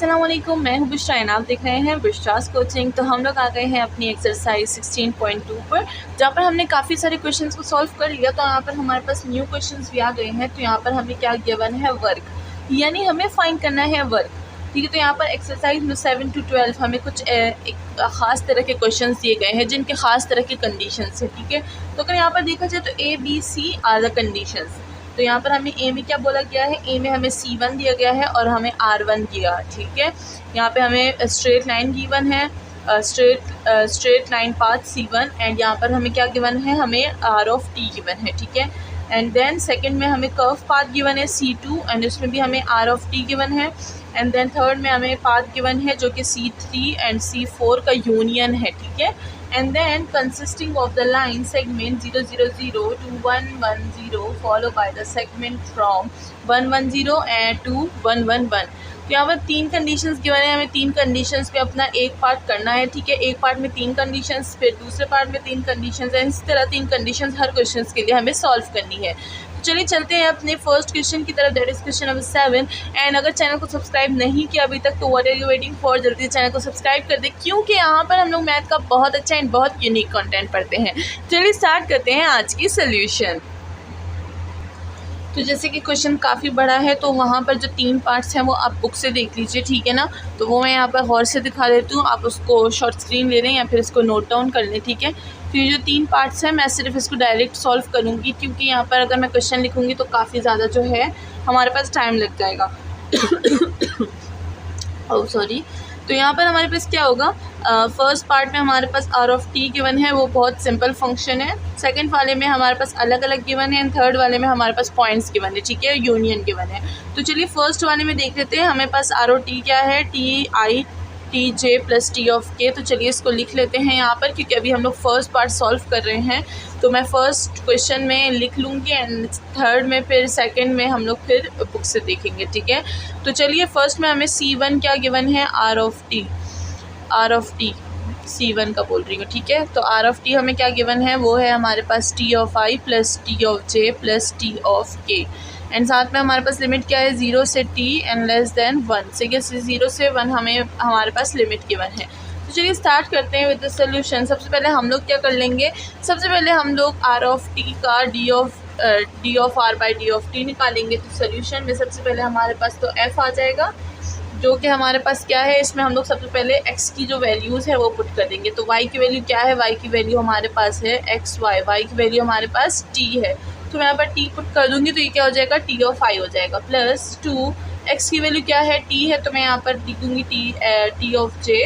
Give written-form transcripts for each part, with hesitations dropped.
अस्सलाम वालेकुम, मैं हूँ बुशरा एंड आप देख रहे हैं बुशरास कोचिंग। तो हम लोग आ गए हैं अपनी एक्सरसाइज 16.2 पर, जहाँ पर हमने काफ़ी सारे क्वेश्चंस को सॉल्व कर लिया। तो यहाँ पर हमारे पास न्यू क्वेश्चंस भी आ गए हैं। तो यहाँ पर हमें क्या गिवन है, वर्क, यानी हमें फाइंड करना है वर्क। ठीक है, तो यहाँ पर एक्सरसाइज में 7 to 12 हमें कुछ एक ख़ास तरह के क्वेश्चन दिए गए हैं जिनके ख़ास तरह के कंडीशंस है। ठीक है, तो अगर यहाँ पर देखा जाए तो A, B, C are the conditions. तो यहाँ पर हमें ए में क्या बोला गया है, ए में हमें C1 दिया गया है और हमें R1 दिया। ठीक है, यहाँ पे हमें स्ट्रेट लाइन गिवन है, straight line path C1, and यहाँ पर हमें क्या गिवन है, हमें R ऑफ T गिवन है। ठीक है, एंड देन सेकंड में हमें कर्व पाथ गिवन है C2 एंड उसमें भी हमें R ऑफ T गिवन है। एंड देन थर्ड में हमें पाथ गिवन है जो कि C3 एंड C4 का यूनियन है। ठीक है, and then consisting of the line segment 0, 0, 0 to 1, 1, 0 followed by the segment from 1, 1, 0 and to 1, 1, 1। तो यहाँ पर तीन कंडीशंस गिवन है, हमें तीन कंडीशंस पे अपना एक पार्ट करना है। ठीक है, एक पार्ट में तीन कंडीशंस, फिर दूसरे पार्ट में तीन कंडीशंस है। इस तरह तीन कंडीशंस हर क्वेश्चन के लिए हमें सॉल्व करनी है। चलिए चलते हैं अपने फर्स्ट क्वेश्चन की तरफ, that is question number 7। And अगर चैनल को सब्सक्राइब नहीं किया अभी तक तो what are you waiting for, जल्दी चैनल को सब्सक्राइब कर दें, क्योंकि यहाँ पर हम लोग मैथ का बहुत अच्छा एंड बहुत यूनिक कंटेंट पढ़ते हैं। चलिए स्टार्ट करते हैं आज की सोल्यूशन। तो जैसे कि क्वेश्चन काफ़ी बड़ा है तो वहाँ पर जो तीन पार्ट्स हैं वो आप बुक से देख लीजिए। ठीक है ना, तो वो मैं यहाँ पर गौर से दिखा देती हूँ, आप उसको शॉर्ट स्क्रीन ले लें या फिर इसको नोट डाउन कर लें। ठीक है, तो ये जो तीन पार्ट्स हैं मैं सिर्फ इसको डायरेक्ट सॉल्व करूँगी, क्योंकि यहाँ पर अगर मैं क्वेश्चन लिखूँगी तो काफ़ी ज़्यादा जो है हमारे पास टाइम लग जाएगा। Oh sorry. तो यहाँ पर हमारे पास क्या होगा, फर्स्ट पार्ट में हमारे पास R ऑफ T गिवन है, वो बहुत सिंपल फंक्शन है। सेकंड वाले में हमारे पास अलग अलग गिवन है एंड थर्ड वाले में हमारे पास पॉइंट्स गिवन है। ठीक है, यूनियन गिवन है। तो चलिए फर्स्ट वाले में देख लेते हैं, हमें पास R और T क्या है, TI TJ plus T of K। तो चलिए इसको लिख लेते हैं यहाँ पर, क्योंकि अभी हम लोग फर्स्ट पार्ट सॉल्व कर रहे हैं। तो मैं फर्स्ट क्वेश्चन में लिख लूँगी एंड थर्ड में फिर सेकंड में हम लोग फिर बुक से देखेंगे। ठीक है, तो चलिए फर्स्ट में हमें C1 क्या गिवन है, R ऑफ T C1 का बोल रही हूँ। ठीक है, तो R ऑफ T हमें क्या गिवन है, वो है हमारे पास T of I plus T of J plus T of K। And साथ में हमारे पास लिमिट क्या है, 0 से T एंड लेस देन 1। से 0 से 1 हमें हमारे पास लिमिट गिवन है। तो चलिए स्टार्ट करते हैं विद द सोल्यूशन। सबसे पहले हम लोग क्या कर लेंगे, सबसे पहले हम लोग R ऑफ T का D of R by D of T निकालेंगे। तो सोल्यूशन में सबसे पहले हमारे पास तो F आ जाएगा, जो कि हमारे पास क्या है, इसमें हम लोग सबसे पहले x की जो वैल्यूज़ है वो पुट कर देंगे। तो y की वैल्यू क्या है, y की वैल्यू हमारे पास है xy, y की वैल्यू हमारे पास t है। तो मैं यहाँ पर t पुट कर दूँगी तो ये क्या हो जाएगा, t ऑफ i हो जाएगा, प्लस 2 x की वैल्यू क्या है, t है, तो मैं यहाँ पर लिखूँगी t ऑफ j,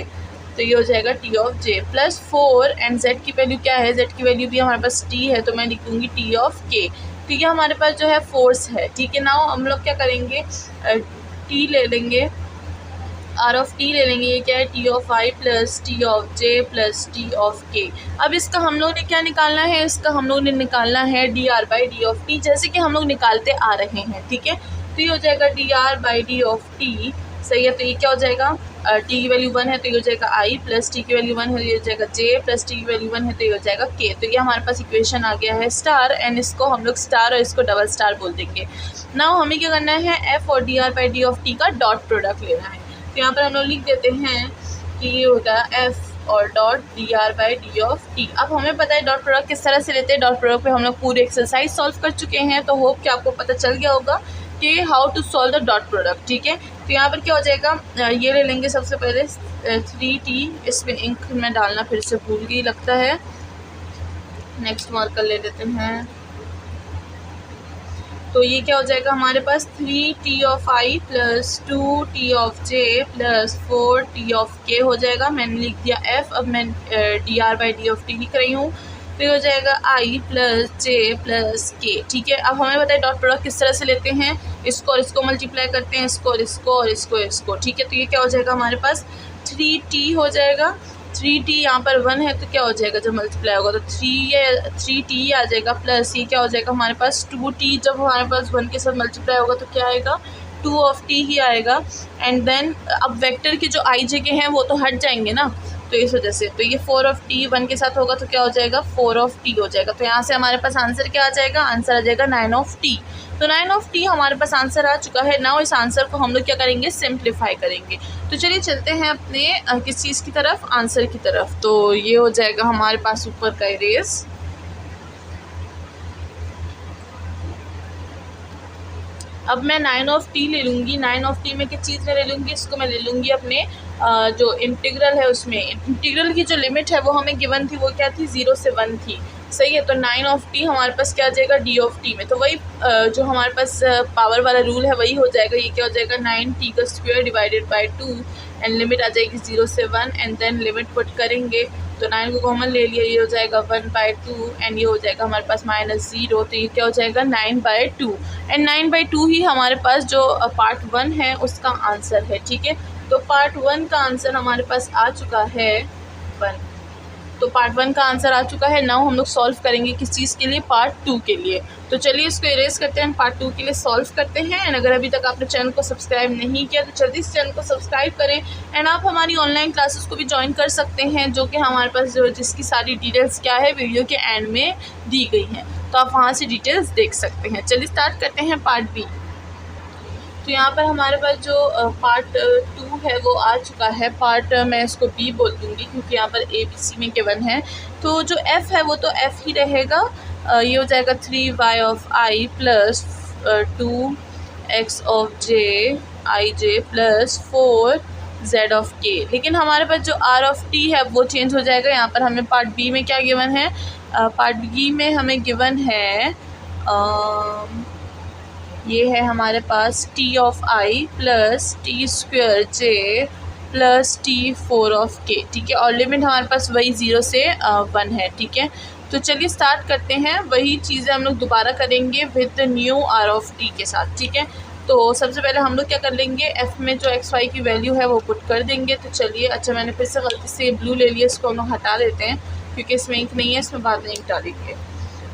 तो ये हो जाएगा t of j, plus 4 and z की वैल्यू क्या है, z की वैल्यू भी हमारे पास t है, तो मैं लिखूँगी t ऑफ k। ठीक है, हमारे पास जो है फोर्स है। ठीक है, नाउ हम लोग क्या करेंगे, t ले लेंगे, R ऑफ T ले लेंगे, ये क्या है, T of I plus T of J plus T of K। अब इसका हम लोग ने क्या निकालना है, इसका हम लोग ने निकालना है dr by D of T, जैसे कि हम लोग निकालते आ रहे हैं। ठीक है, तो ये हो जाएगा dr by D of T. सही है, तो ये क्या हो जाएगा, t की वैल्यू 1 है तो ये हो जाएगा I प्लस t की वैल्यू 1 है तो ये हो जाएगा J प्लस t की वैल्यू 1 है तो ये हो जाएगा K। तो ये हमारे पास इक्वेशन आ गया है स्टार, एंड इसको हम लोग स्टार और इसको डबल स्टार बोल देंगे। नाउ हमें क्या करना है, F और dr by D of T का डॉट प्रोडक्ट लेना है। तो यहाँ पर हम लोग लिख देते हैं कि ये होगा F और dot dr by D of T. अब हमें पता है डॉट प्रोडक्ट किस तरह से लेते हैं, डॉट प्रोडक्ट पे हम लोग पूरी एक्सरसाइज सॉल्व कर चुके हैं, तो होप कि आपको पता चल गया होगा कि how to solve the dot product. ठीक है, तो यहाँ पर क्या हो जाएगा, ये ले लेंगे सबसे पहले 3t, इसमें इंक में डालना फिर से भूल गई लगता है, नेक्स्ट मार्कर ले लेते हैं। तो ये क्या हो जाएगा हमारे पास 3t of I plus 2t of J plus 4t of K हो जाएगा। मैंने लिख दिया F, अब मैं dr by D of T लिख रही हूँ, तो ये हो जाएगा I plus J plus K। ठीक है, अब हमें बताए डॉट प्रोडक्ट किस तरह से लेते हैं, इसको और इसको मल्टीप्लाई करते हैं, इसको और इसको और इसको। ठीक है, तो ये क्या हो जाएगा हमारे पास 3t हो जाएगा, 3t यहाँ पर 1 है तो क्या हो जाएगा, जब मल्टीप्लाई होगा तो 3t आ जाएगा, प्लस ये क्या हो जाएगा हमारे पास 2t, जब हमारे पास 1 के साथ मल्टीप्लाई होगा तो क्या आएगा, 2 ऑफ t ही आएगा। एंड देन अब वेक्टर के जो i j के हैं वो तो हट जाएंगे ना, तो तो इस वजह से, तो ये 4 ऑफ टी 1 के साथ होगा तो क्या हो जाएगा 4 ऑफ टी हो जाएगा। तो यहाँ से हमारे पास आंसर क्या आ जाएगा, आंसर आ जाएगा 9 ऑफ टी। तो 9 ऑफ टी हमारे पास आंसर आ चुका है। नाउ इस आंसर को हम लोग क्या करेंगे, सिंप्लीफाई करेंगे। तो चलिए चलते हैं अपने किस चीज़ की तरफ, आंसर की तरफ। तो ये हो जाएगा हमारे पास ऊपर का इरेज। अब मैं 9 ऑफ टी ले लूँगी। 9 ऑफ टी में किस चीज़ में ले लूँगी, इसको मैं ले लूँगी अपने जो इंटीग्रल है उसमें। इंटीग्रल की जो लिमिट है वो हमें गिवन थी, वो क्या थी 0 से 1 थी, सही है। तो 9 ऑफ टी हमारे पास क्या आ जाएगा, डी ऑफ टी में। तो वही जो हमारे पास पावर वाला रूल है वही हो जाएगा। ये क्या हो जाएगा 9t का square divided by 2 and limit आ जाएगी 0 से 1 एंड देन लिमिट पुट करेंगे। तो 9 को कॉमन ले लिया, ये हो जाएगा 1/2 एंड ये हो जाएगा हमारे पास -0। तो ये क्या हो जाएगा 9/2 एंड 9/2 ही हमारे पास जो पार्ट 1 है उसका आंसर है, ठीक है। तो पार्ट 1 का आंसर हमारे पास आ चुका है 1। तो पार्ट 1 का आंसर आ चुका है। नाउ हम लोग सॉल्व करेंगे किस चीज़ के लिए, पार्ट 2 के लिए। तो चलिए इसको इरेज करते हैं, पार्ट 2 के लिए सॉल्व करते हैं। एंड अगर अभी तक आपने चैनल को सब्सक्राइब नहीं किया तो जल्दी से चैनल को सब्सक्राइब करें। एंड आप हमारी ऑनलाइन क्लासेस को भी ज्वाइन कर सकते हैं, जो कि हमारे पास जो जिसकी सारी डिटेल्स क्या है वीडियो के एंड में दी गई हैं, तो आप वहाँ से डिटेल्स देख सकते हैं। चलिए स्टार्ट करते हैं पार्ट बी। तो यहाँ पर हमारे पास जो पार्ट 2 है वो आ चुका है। पार्ट मैं इसको बी बोल दूँगी क्योंकि यहाँ पर ए बी सी में गिवन है। तो जो एफ़ है वो तो एफ़ ही रहेगा। ये हो जाएगा 3y of I plus 2x of J I J plus 4z of के। लेकिन हमारे पास जो r ऑफ t है वो चेंज हो जाएगा। यहाँ पर हमें पार्ट बी में क्या गिवन है, पार्ट बी में हमें गिवन है ये है हमारे पास t of I plus T square J plus t4 of के, ठीक है। और लिमिट हमारे पास वही 0 से 1 है, ठीक है। तो चलिए स्टार्ट करते हैं। वही चीज़ें हम लोग दोबारा करेंगे with new r of t के साथ, ठीक है। तो सबसे पहले हम लोग क्या कर लेंगे, f में जो x y की वैल्यू है वो पुट कर देंगे। तो चलिए, अच्छा मैंने फिर से गलती से ब्लू ले लिया, इसको हम लोग हटा देते हैं क्योंकि इसमें इंक नहीं है, इसमें बाद में इंक डालेंगे,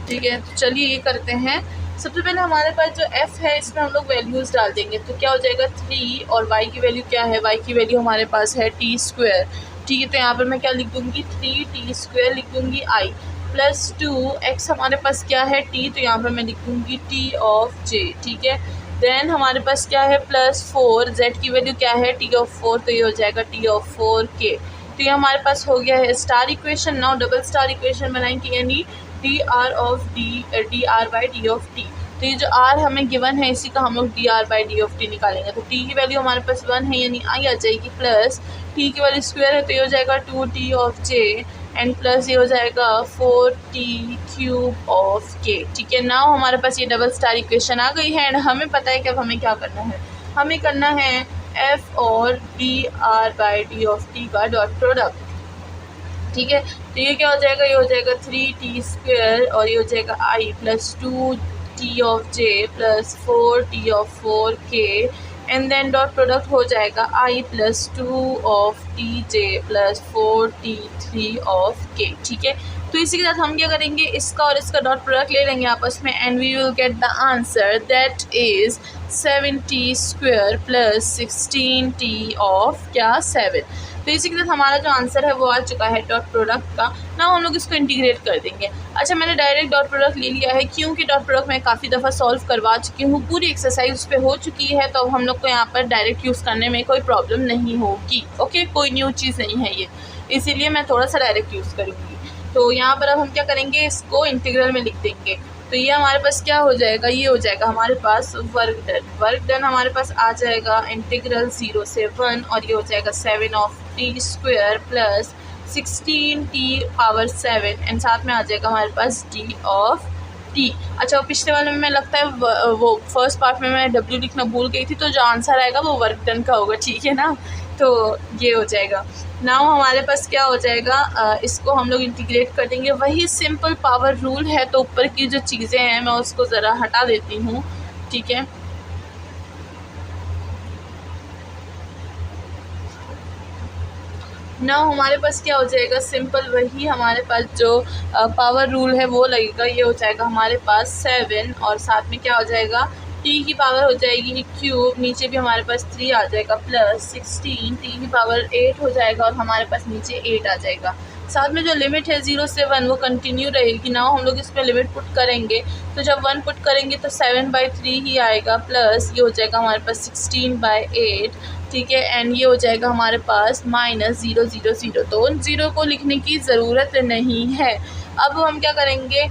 ठीक है। तो चलिए ये करते हैं। सबसे पहले हमारे पास जो f है इसमें हम लोग वैल्यूज़ डाल देंगे। तो क्या हो जाएगा 3 और y की वैल्यू क्या है, y की वैल्यू हमारे पास है टी स्क्वायर, ठीक है। तो यहाँ पर मैं क्या लिख दूँगी 3t स्क्वायर लिख दूँगी i प्लस 2x हमारे पास क्या है t, तो यहाँ पर मैं लिख दूँगी t ऑफ j, ठीक है। देन हमारे पास क्या है प्लस 4, z की वैल्यू क्या है t ऑफ 4, तो ये हो जाएगा t ऑफ 4k। तो ये हमारे पास हो गया है star equation. Now double star equation बनाएंगे, यानी D R of D R by D of T. तो ये जो r हमें गिवन है इसी का हम लोग D R by D of T निकालेंगे। तो t की वैल्यू हमारे पास 1 है यानी i आ जाएगी, प्लस t की वैल्यू स्क्वायर है तो ये हो जाएगा 2t of j and plus ये हो जाएगा 4t क्यूब ऑफ k, ठीक है। नाउ हमारे पास ये डबल स्टार इक्वेशन आ गई है। एंड हमें पता है कि अब हमें क्या करना है, हमें करना है f और D R by D of T का डॉट प्रोडक्ट, ठीक है। तो ये क्या हो जाएगा, ये हो जाएगा 3t स्क्वायर और ये हो जाएगा i plus 2t of j plus 4t of 4k and then dot product हो जाएगा i plus 2 of t j plus 4t3 of k, ठीक है। तो इसी के साथ हम क्या करेंगे, इसका और इसका डॉट प्रोडक्ट ले लेंगे आपस में and we will get the answer that is 7t square plus 16t of क्या 7। तो इसी के साथ हमारा जो आंसर है वो आ चुका है डॉट प्रोडक्ट का। ना हम लोग इसको इंटीग्रेट कर देंगे। अच्छा मैंने डायरेक्ट डॉट प्रोडक्ट ले लिया है क्योंकि डॉट प्रोडक्ट मैं काफ़ी दफ़ा सॉल्व करवा चुकी हूँ, पूरी एक्सरसाइज उस पर हो चुकी है, तो अब हम लोग को यहाँ पर डायरेक्ट यूज़ करने में कोई प्रॉब्लम नहीं होगी। ओके, कोई न्यू चीज़ नहीं है ये, इसीलिए मैं थोड़ा सा डायरेक्ट यूज़ करूँगी। तो यहाँ पर अब हम क्या करेंगे, इसको इंटीग्रल में लिख देंगे। तो ये हमारे पास क्या हो जाएगा, ये हो जाएगा हमारे पास वर्क डन। वर्क डन हमारे पास आ जाएगा इंटीग्रल 0 से 1 और ये हो जाएगा 7 of T square plus 16t power 7 and साथ में आ जाएगा हमारे पास d ऑफ t। अच्छा पिछले वाले में लगता है वो फर्स्ट पार्ट में मैं w लिखना भूल गई थी, तो जो आंसर आएगा वो वर्क डन का होगा, ठीक है ना। तो ये हो जाएगा। नाउ हमारे पास क्या हो जाएगा, इसको हम लोग इंटीग्रेट कर देंगे। वही सिंपल पावर रूल है, तो ऊपर की जो चीज़ें हैं मैं उसको ज़रा हटा देती हूँ, ठीक है। नाउ हमारे पास क्या हो जाएगा, सिंपल वही हमारे पास जो पावर रूल है वो लगेगा। ये हो जाएगा हमारे पास 7 और साथ में क्या हो जाएगा टी की पावर हो जाएगी क्यूब, नीचे भी हमारे पास 3 आ जाएगा, प्लस 16 टी की पावर 8 हो जाएगा और हमारे पास नीचे 8 आ जाएगा। साथ में जो लिमिट है 0 से 1 वो कंटिन्यू रहेगी ना, हम लोग इसमें लिमिट पुट करेंगे तो जब 1 पुट करेंगे तो 7/3 ही आएगा, प्लस ये हो जाएगा हमारे पास 16/8, ठीक है। एंड ये हो जाएगा हमारे पास -0 0 0। तो उन 0 को लिखने की ज़रूरत नहीं है। अब हम क्या करेंगे,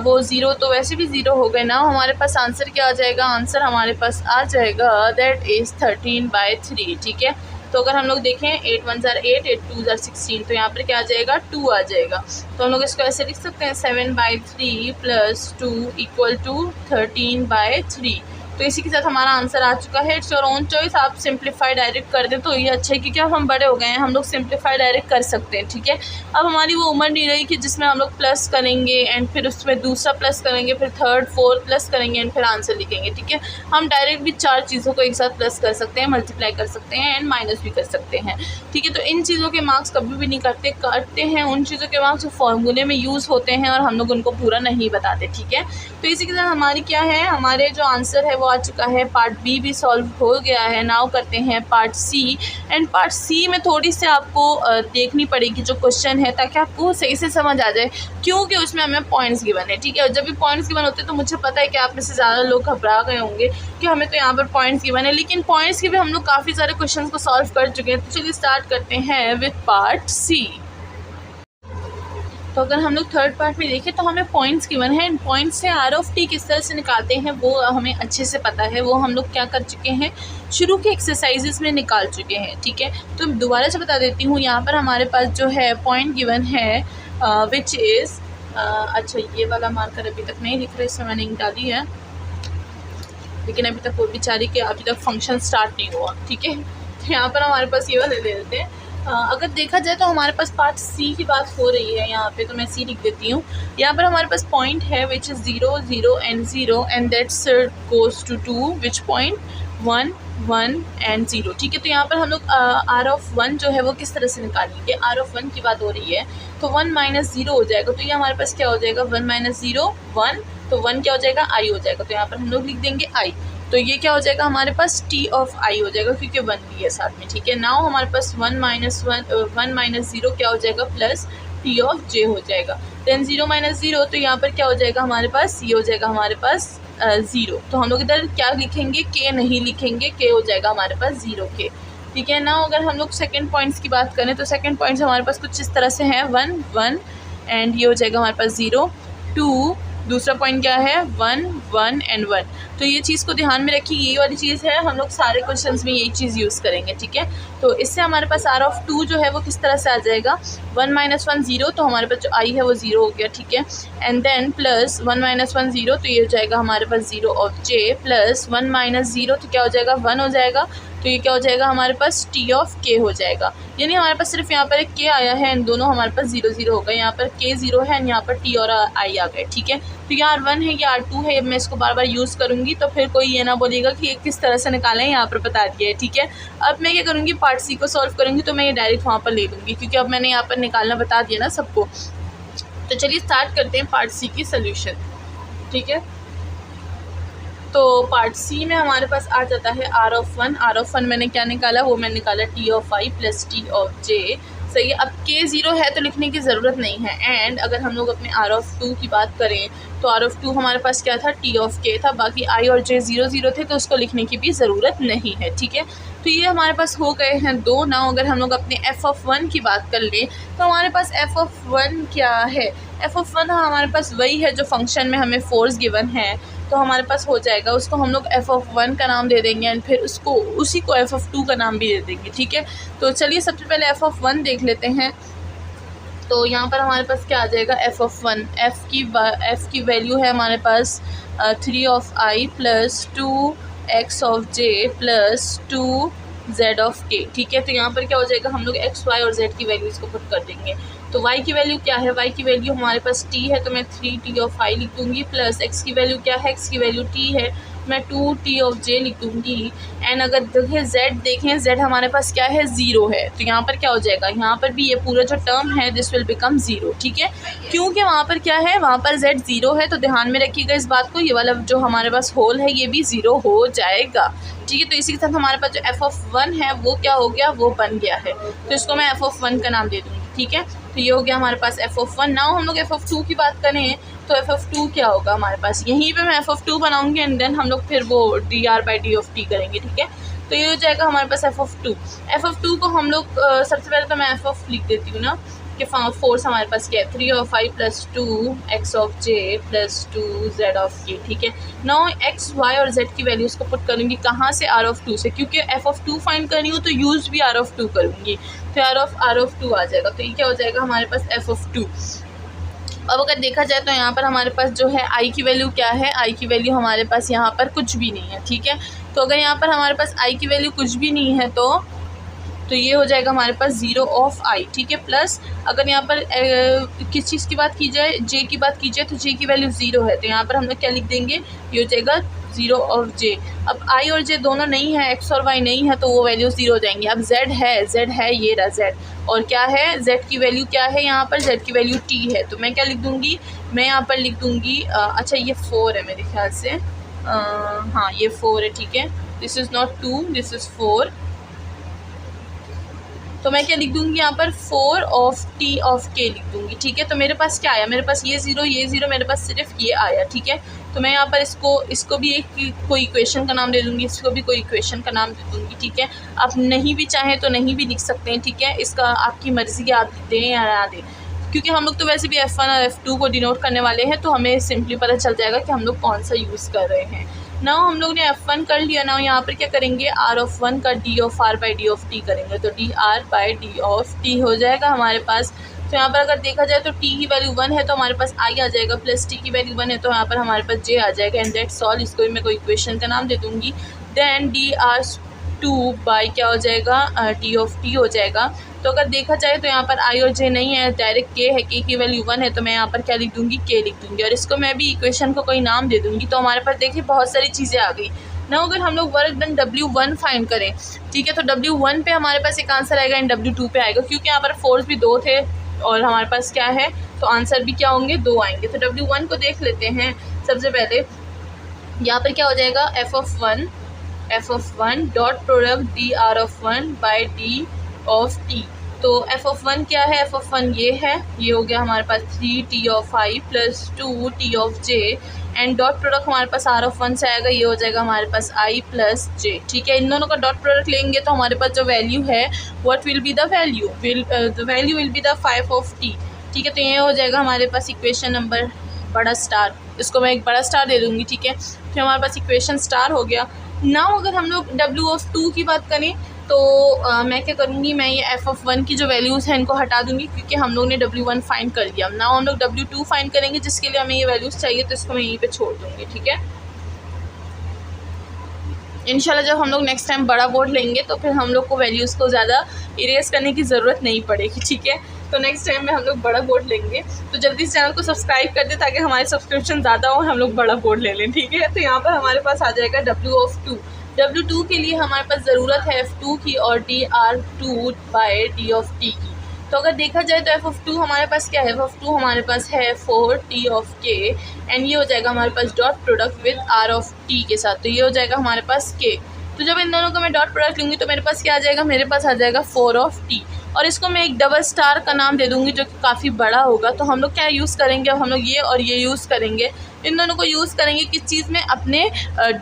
वो 0 तो वैसे भी 0 हो गए ना, हमारे पास आंसर क्या आ जाएगा, आंसर हमारे पास आ जाएगा दैट इज़ 13/3, ठीक है। तो अगर हम लोग देखें 8 1 ज़ार 8, 8 2 ज़ार 16, तो यहाँ पर क्या आ जाएगा 2 आ जाएगा। तो हम लोग इसको ऐसे लिख सकते हैं 7/3 + 2 = 13/3। तो इसी के साथ हमारा आंसर आ चुका है। इट्स योर ओन चॉइस, आप सिंप्लीफाई डायरेक्ट कर दें तो ये अच्छा है, क्योंकि अब हम बड़े हो गए हैं, हम लोग सिंप्लीफाई डायरेक्ट कर सकते हैं, ठीक है। अब हमारी वो उम्र नहीं रही कि जिसमें हम लोग प्लस करेंगे एंड फिर उसमें दूसरा प्लस करेंगे, फिर थर्ड फोर्थ प्लस करेंगे एंड फिर आंसर लिखेंगे, ठीक है। हम डायरेक्ट भी 4 चीज़ों को एक साथ प्लस कर सकते हैं, मल्टीप्लाई कर सकते हैं एंड माइनस भी कर सकते हैं, ठीक है। तो इन चीज़ों के मार्क्स कभी भी नहीं काटते हैं उन चीज़ों के मार्क्स जो फॉर्मूले में यूज़ होते हैं और हम लोग उनको पूरा नहीं बताते, ठीक है। तो इसी के साथ हमारी क्या है, हमारे जो आंसर है वो आ चुका है। पार्ट बी भी सॉल्व हो गया है। नाउ करते हैं part C. And part C में थोड़ी सी आपको देखनी पड़ेगी जो क्वेश्चन है, ताकि आपको सही से समझ आ जाए, क्योंकि उसमें हमें पॉइंट्स गिवन है, ठीक है। और जब भी पॉइंट्स गिवन होते हैं तो मुझे पता है कि आप में से ज़्यादा लोग घबरा गए होंगे कि हमें तो यहाँ पर पॉइंट्स गिवन है, लेकिन पॉइंट्स के भी हम लोग काफ़ी सारे क्वेश्चन को सॉल्व कर चुके हैं। तो चलिए स्टार्ट करते हैं विथ पार्ट सी। तो अगर हम लोग थर्ड पार्ट में देखें तो हमें पॉइंट्स गिवन है। पॉइंट्स से आर ऑफ टी किस तरह से निकालते हैं वो हमें अच्छे से पता है, वो हम लोग क्या कर चुके हैं, शुरू के एक्सरसाइजेस में निकाल चुके हैं, ठीक है। तो दोबारा से बता देती हूँ, यहाँ पर हमारे पास जो है पॉइंट गिवन है विच इज़ अच्छा, ये वाला मार्कर अभी तक नहीं लिख रहा, इसमें मैंने इंक डाली है, लेकिन अभी तक वो बेचारी के अभी तक फंक्शन स्टार्ट नहीं हुआ, ठीक है। तो यहाँ पर हमारे पास ये वाले ले लेते हैं। अगर देखा जाए तो हमारे पास पार्ट सी की बात हो रही है यहाँ पे, तो मैं सी लिख देती हूँ। यहाँ पर हमारे पास पॉइंट है which is 0 0 and 0 and that's goes to 2, which point 1 1 and 0, ठीक है। तो यहाँ पर हम लोग आर ऑफ 1 जो है वो किस तरह से निकालेंगे, आर ऑफ 1 की बात हो रही है तो 1 - 0 हो जाएगा। तो ये हमारे पास क्या हो जाएगा, 1 - 0 1, तो 1 क्या हो जाएगा, आई हो जाएगा। तो यहाँ पर हम लोग लिख देंगे आई, तो ये क्या हो जाएगा हमारे पास टी ऑफ आई हो जाएगा, क्योंकि 1 भी है साथ में, ठीक है। नाउ हमारे पास 1 - 0 क्या हो जाएगा, प्लस टी ऑफ जे हो जाएगा। देन 0 - 0, तो यहाँ पर क्या हो जाएगा हमारे पास, ये हो जाएगा हमारे पास 0। तो हम लोग इधर क्या लिखेंगे, के नहीं लिखेंगे, के हो जाएगा हमारे पास 0 के, ठीक है। ना अगर हम लोग सेकंड पॉइंट्स की बात करें तो सेकंड पॉइंट्स हमारे पास कुछ इस तरह से हैं, 1 1 एंड ये हो जाएगा हमारे पास 0 2, दूसरा पॉइंट क्या है 1 1 and 1। तो ये चीज़ को ध्यान में रखिए, ये वाली चीज़ है, हम लोग सारे क्वेश्चंस में यही चीज़ यूज़ करेंगे, ठीक है। तो इससे हमारे पास आर ऑफ 2 जो है वो किस तरह से आ जाएगा, 1 - 1 0, तो हमारे पास जो आई है वो 0 हो गया, ठीक है। एंड देन प्लस 1 - 1 0, तो ये हो जाएगा हमारे पास 0 ऑफ जे, प्लस 1 - 0, तो क्या हो जाएगा 1 हो जाएगा। तो ये क्या हो जाएगा हमारे पास टी ऑफ के हो जाएगा, यानी हमारे पास सिर्फ यहाँ पर एक के आया है एंड दोनों हमारे पास 0 0 हो गए। यहाँ पर के 0 है एंड यहाँ पर टी और आई आ गए, ठीक है। तो ये R1 है, ये R2 है, मैं इसको बार बार यूज़ करूँगी तो फिर कोई ये ना बोलेगा कि ये किस तरह से निकालें, यहाँ पर बता दिया है, ठीक है। अब मैं क्या करूँगी, पार्ट सी को सॉल्व करूँगी तो मैं ये डायरेक्ट वहाँ पर ले लूँगी, क्योंकि अब मैंने यहाँ पर निकालना बता दिया ना सबको। तो चलिए स्टार्ट करते हैं पार्ट सी की सोल्यूशन, ठीक है। तो पार्ट सी में हमारे पास आ जाता है आर ऑफ 1। आर ऑफ 1 मैंने क्या निकाला, वो मैंने निकाला T of I plus T of J, सही है। अब के 0 है तो लिखने की ज़रूरत नहीं है। एंड अगर हम लोग अपने आर ऑफ 2 की बात करें तो आर ऑफ 2 हमारे पास क्या था, टी ऑफ के था, बाकी आई और जे 0 0 थे, तो उसको लिखने की भी ज़रूरत नहीं है, ठीक है। तो ये हमारे पास हो गए हैं 2। ना अगर हम लोग अपने एफ़ ऑफ 1 की बात कर लें तो हमारे पास एफ़ ऑफ 1 क्या है, एफ़ ऑफ 1 हमारे पास वही है जो फंक्शन में हमें फोर्स गिवन है, तो हमारे पास हो जाएगा, उसको हम लोग एफ़ ऑफ 1 का नाम दे देंगे एंड फिर उसको उसी को एफ़ ऑफ 2 का नाम भी दे देंगे, ठीक है। तो चलिए सबसे पहले एफ़ ऑफ 1 देख लेते हैं। तो यहाँ पर हमारे पास क्या आ जाएगा, एफ़ ऑफ 1, एफ़ की वैल्यू है हमारे पास 3 of I plus 2 x of J plus 2 Z of के, ठीक है। तो यहाँ पर क्या हो जाएगा, हम लोग एक्स वाई और जेड की वैल्यू इसको पुट कर देंगे। तो y की वैल्यू क्या है, y की वैल्यू हमारे पास t है, तो मैं 3t ऑफ आई लिख दूँगी, प्लस x की वैल्यू क्या है, x की वैल्यू t है, मैं 2t ऑफ j लिख दूँगी। एंड अगर देखिए z हमारे पास क्या है, 0 है, तो यहाँ पर क्या हो जाएगा, यहाँ पर भी ये पूरा जो टर्म है दिस विल बिकम 0, ठीक है, क्योंकि वहाँ पर क्या है, वहाँ पर z 0 है, तो ध्यान में रखिएगा इस बात को, ये वाला जो हमारे पास होल है ये भी 0 हो जाएगा, ठीक है। तो इसी के साथ हमारे पास जो f(1) है वो क्या हो गया, वो बन गया है, तो इसको मैं f(1) का नाम दे दूँगी, ठीक है। तो ये हो गया हमारे पास f(1). नाउ हम लोग f(2) की बात करें तो f(2) क्या होगा हमारे पास, यहीं पे मैं f(2) बनाऊंगी एंड देन हम लोग फिर वो dr/d(t) करेंगे, ठीक है। तो ये हो जाएगा हमारे पास f(2) को हम लोग सबसे पहले तो मैं f लिख देती हूँ ना, कि फोर्स हमारे पास क्या है, 3 of i + 2x of j + 2z of k, ठीक है। नाउ x, y और z की वैल्यूज़ को पुट करूँगी कहाँ से, r(2) से, क्योंकि f(2) फाइंड करनी हो तो यूज भी r(2) करूँगी, तो r(2) आ जाएगा, तो ये क्या हो जाएगा हमारे पास f(2). अब अगर देखा जाए तो यहाँ पर हमारे पास जो है i की वैल्यू क्या है, i की वैल्यू हमारे पास यहाँ पर कुछ भी नहीं है, ठीक है। तो अगर यहाँ पर हमारे पास i की वैल्यू कुछ भी नहीं है तो ये हो जाएगा हमारे पास 0 of i, ठीक है। प्लस अगर यहाँ पर किस चीज़ की बात की जाए, j की बात की जाए, तो j की वैल्यू 0 है, तो यहाँ पर हम लोग क्या लिख देंगे, ये हो जाएगा 0 of j। अब i और j दोनों नहीं है, x और y नहीं है, तो वो वैल्यू 0 हो जाएंगी। अब z है, ये रहा z, और क्या है, z की वैल्यू क्या है, यहाँ पर z की वैल्यू t है, तो मैं क्या लिख दूँगी, मैं यहाँ पर लिख दूँगी अच्छा ये 4 है मेरे ख्याल से, हाँ ये 4 है, ठीक है। This is not 2, this is 4, तो मैं क्या लिख दूँगी यहाँ पर 4 of t of k लिख दूँगी, ठीक है। तो मेरे पास क्या आया, मेरे पास ये 0 मेरे पास सिर्फ ये आया, ठीक है। तो मैं यहाँ पर इसको भी एक कोई इक्वेशन का नाम दे दूँगी, इसको भी कोई इक्वेशन का नाम दे दूँगी, ठीक है। आप नहीं भी चाहें तो नहीं भी लिख सकते हैं, ठीक है, इसका आपकी मर्ज़ी है, आप दें या ना दें, क्योंकि हम लोग तो वैसे भी f1 और f2 को डिनोट करने वाले हैं, तो हमें सिंपली पता चल जाएगा कि हम लोग कौन सा यूज़ कर रहे हैं। नाउ हम लोग ने f1 कर लिया, नाउ यहाँ पर क्या करेंगे, r(1) का d of r/d(t) करेंगे, तो dr/d(t) हो जाएगा हमारे पास। तो यहाँ पर अगर देखा जाए तो t की वैल्यू 1 है तो हमारे पास i आ जाएगा, प्लस t की वैल्यू 1 है तो यहाँ पर हमारे पास j आ जाएगा, एंड दैट्स ऑल। इसको भी मैं कोई इक्वेशन का नाम दे दूँगी। देन dr2 बाई क्या हो जाएगा, d of t हो जाएगा। तो अगर देखा जाए तो यहाँ पर i और j नहीं है, डायरेक्ट k है, k की वैल्यू 1 है, तो मैं यहाँ पर क्या लिख दूँगी, k लिख दूँगी, और इसको मैं भी इक्वेशन को कोई नाम दे दूँगी। तो हमारे पास देखिए बहुत सारी चीज़ें आ गई ना। अगर हम लोग वर्क डन W1 फाइंड करें, ठीक है, तो W1 पे हमारे पास एक आंसर आएगा एंड W2 पे आएगा, क्योंकि यहाँ पर फोर्स भी 2 थे और हमारे पास क्या है, तो आंसर भी क्या होंगे, 2 आएंगे। तो W1 को देख लेते हैं। सबसे पहले यहाँ पर क्या हो जाएगा, f(1) dot product dr(1) by d of t। तो f(1) क्या है, f(1) ये है, ये हो गया हमारे पास 3t of i + 2t of j, and dot product हमारे पास r(1) से आएगा, ये हो जाएगा हमारे पास i + j, ठीक है। इन दोनों का डॉट प्रोडक्ट लेंगे तो हमारे पास जो वैल्यू है, what will be the value, the value will be the 5 of t, ठीक है। तो ये हो जाएगा हमारे पास इक्वेशन नंबर बड़ा स्टार, इसको मैं एक बड़ा स्टार दे दूँगी, ठीक है। फिर हमारे पास इक्वेशन स्टार हो गया। नाउ अगर हम लोग W(2) की बात करें तो मैं क्या करूँगी, मैं ये f(1) की जो वैल्यूज़ हैं इनको हटा दूँगी, क्योंकि हम लोग ने W1 फाइंड कर लिया। नाउ हम लोग W2 फाइंड करेंगे, जिसके लिए हमें ये वैल्यूज़ चाहिए, तो इसको मैं यहीं पे छोड़ दूँगी, ठीक है। इंशाल्लाह जब हम लोग नेक्स्ट टाइम बड़ा बोर्ड लेंगे तो फिर हम लोग को वैल्यूज़ को ज़्यादा इरेज करने की ज़रूरत नहीं पड़ेगी, ठीक है। तो नेक्स्ट टाइम में हम लोग बड़ा बोर्ड लेंगे, तो जल्दी से चैनल को सब्सक्राइब कर दे ताकि हमारे सब्सक्रिप्शन ज़्यादा हो, हम लोग बड़ा बोर्ड ले लें, ठीक है। तो यहाँ पर हमारे पास आ जाएगा W(2). W2 के लिए हमारे पास ज़रूरत है f2 की और dr2 by d of t की। तो अगर देखा जाए तो f(2) हमारे पास क्या है, f(2) हमारे पास है 4t of k, एंड ये हो जाएगा हमारे पास dot product with r of t के साथ, तो ये हो जाएगा हमारे पास k। तो जब इन दोनों का मैं डॉट प्रोडक्ट लूँगी तो मेरे पास क्या आ जाएगा, मेरे पास आ जाएगा 4 of t, और इसको मैं एक डबल स्टार का नाम दे दूँगी जो कि काफ़ी बड़ा होगा। तो हम लोग क्या यूज़ करेंगे, अब हम लोग ये और ये यूज़ करेंगे, इन दोनों को यूज़ करेंगे किस चीज़ में, अपने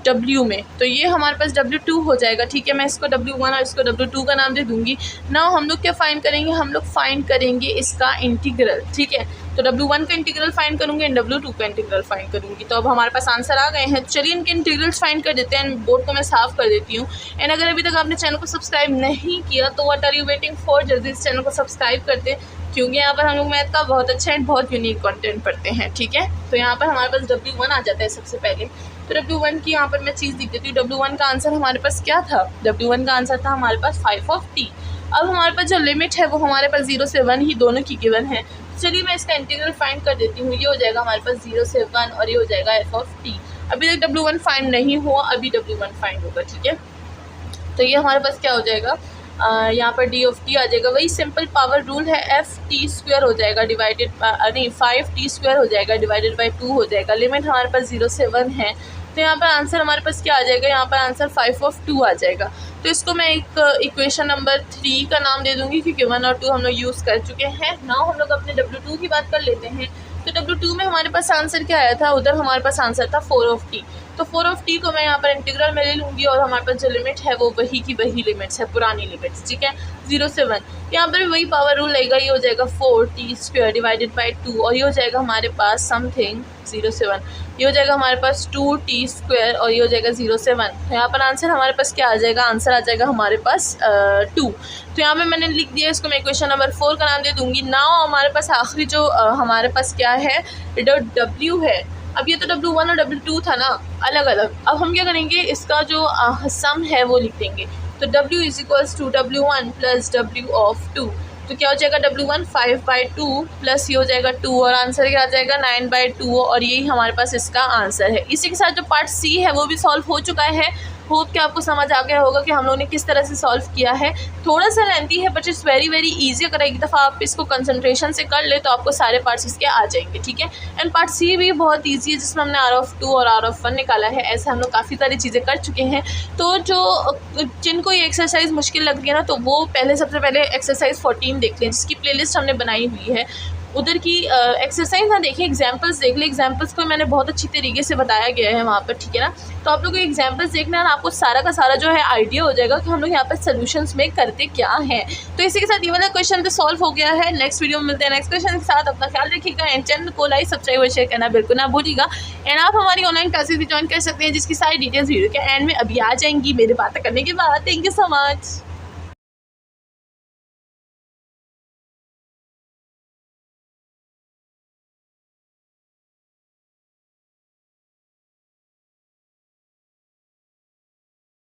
W में। तो ये हमारे पास W2 हो जाएगा, ठीक है। मैं इसको W1 और इसको W2 का नाम दे दूँगी। नाउ हम लोग क्या फाइंड करेंगे, हम लोग फाइंड करेंगे इसका इंटीग्रल, ठीक है। तो W1 का इंटीग्रल फाइंड करूँगी एंड W2 का इंटीग्रल फाइंड करूँगी। तो अब हमारे पास आंसर आ गए हैं। चलिए इनके इंटीग्रल्स फाइंड कर देते हैं, बोर्ड को मैं साफ़ कर देती हूँ। एंड अगर अभी तक आपने चैनल को सब्सक्राइब नहीं किया तो what are you waiting for, जल्दी इस चैनल को सब्सक्राइब करते, क्योंकि यहाँ पर हम लोग मैथ का बहुत अच्छा एंड बहुत यूनिक कंटेंट पढ़ते हैं, ठीक है। तो यहाँ पर हमारे पास W1 आ जाता है सबसे पहले। तो W1 की यहाँ पर मैं चीज़ लिख देती हूँ। W1 का आंसर हमारे पास क्या था, W1 का आंसर था हमारे पास 5 of t। अब हमारे पास जो लिमिट है वो हमारे पास 0 से 1 ही दोनों की गिवन है। चलिए मैं इसका इंटीग्रल फाइंड कर देती हूँ। ये हो जाएगा हमारे पास 0 से 1 और ये हो जाएगा f of t। अभी तक W1 फाइंड नहीं हुआ, अभी W1 फाइंड होगा, ठीक है। तो ये हमारे पास क्या हो जाएगा, यहाँ पर डी ऑफ टी आ जाएगा। वही सिंपल पावर रूल है, एफ टी स्क्वायर हो जाएगा डिवाइडेड नहीं 5t स्क्वायर हो जाएगा डिवाइडेड बाई 2 हो जाएगा। लिमिट हमारे पास 0 से 1 है, तो यहाँ पर आंसर हमारे पास क्या आ जाएगा, यहाँ पर आंसर 5/2 आ जाएगा। तो इसको मैं एक इक्वेशन नंबर 3 का नाम दे दूँगी, क्योंकि 1 और 2 हम लोग यूज़ कर चुके हैं। नाउ हम लोग अपने W2 की बात कर लेते हैं। तो W2 में हमारे पास आंसर क्या आया था, उधर हमारे पास आंसर था 4/t। तो 4/t को मैं यहाँ पर इंटीग्रल में ले लूँगी और हमारे पास जो लिमिट है वो वही की वही लिमिट्स है, पुरानी लिमिट्स, ठीक है, 0 से 1। यहाँ पर वही पावर रूल लगेगा, ये हो जाएगा 4t स्क्वायर डिवाइडेड बाई 2 और ये हो जाएगा हमारे पास समथिंग 0 से 1, ये हो जाएगा हमारे पास 2t स्क्वायर और ये हो जाएगा 0 से 1। तो यहाँ पर आंसर हमारे पास क्या आ जाएगा, आंसर आ जाएगा हमारे पास 2। तो यहाँ पे मैंने लिख दिया, इसको मैं इक्वेशन नंबर 4 का नाम दे दूँगी। नाउ हमारे पास आखिरी जो हमारे पास क्या है, W है। अब ये तो W1 और W2 था ना अलग अलग, अब हम क्या करेंगे, इसका जो सम है वो लिख देंगे। तो W is equals to W1 plus W of 2। तो क्या हो जाएगा, W1 5/2 प्लस ये हो जाएगा 2 और आंसर क्या आ जाएगा 9/2 और यही हमारे पास इसका आंसर है। इसी के साथ जो पार्ट सी है वो भी सॉल्व हो चुका है। होप कि आपको समझ आ गया होगा कि हम लोगों ने किस तरह से सॉल्व किया है। थोड़ा सा लेंथी है बट इट्स वेरी ईजी। अगर एक दफ़ा आप इसको कंसंट्रेशन से कर ले तो आपको सारे पार्ट्स इसके आ जाएंगे, ठीक है। एंड पार्ट सी भी बहुत ईजी है, जिसमें हमने R(2) और R(1) निकाला है। ऐसे हम लोग काफ़ी सारी चीज़ें कर चुके हैं। तो जो जिनको ये एक्सरसाइज मुश्किल लगती है ना, तो वो पहले सबसे पहले एक्सरसाइज 14 देख लें, जिसकी प्लेलिस्ट हमने बनाई हुई है। उधर की एक्सरसाइज ना देखिए, एग्जाम्पल्स देख ले। एग्जाम्पल्स को मैंने बहुत अच्छी तरीके से बताया गया है वहाँ पर, ठीक है ना। तो आप लोग को एग्जाम्पल्स देखना है, आपको सारा का सारा जो है आइडिया हो जाएगा कि हम लोग यहाँ पर सोल्यूशंस में करते क्या हैं। तो इसी के साथ ये वाला क्वेश्चन तो सॉल्व हो गया है। नेक्स्ट वीडियो में मिलते हैं नेक्स्ट क्वेश्चन के साथ। अपना ख्याल रखिएगा एंड चैनल को लाइक सब्सक्राइब और शेयर करना बिल्कुल ना भूलिएगा। एंड आप हमारी ऑनलाइन क्लासेस भी ज्वाइन कर सकते हैं, जिसकी सारी डिटेल्स वीडियो के एंड में अभी आ जाएंगी मेरे बातें करने के बाद। Thank you so much.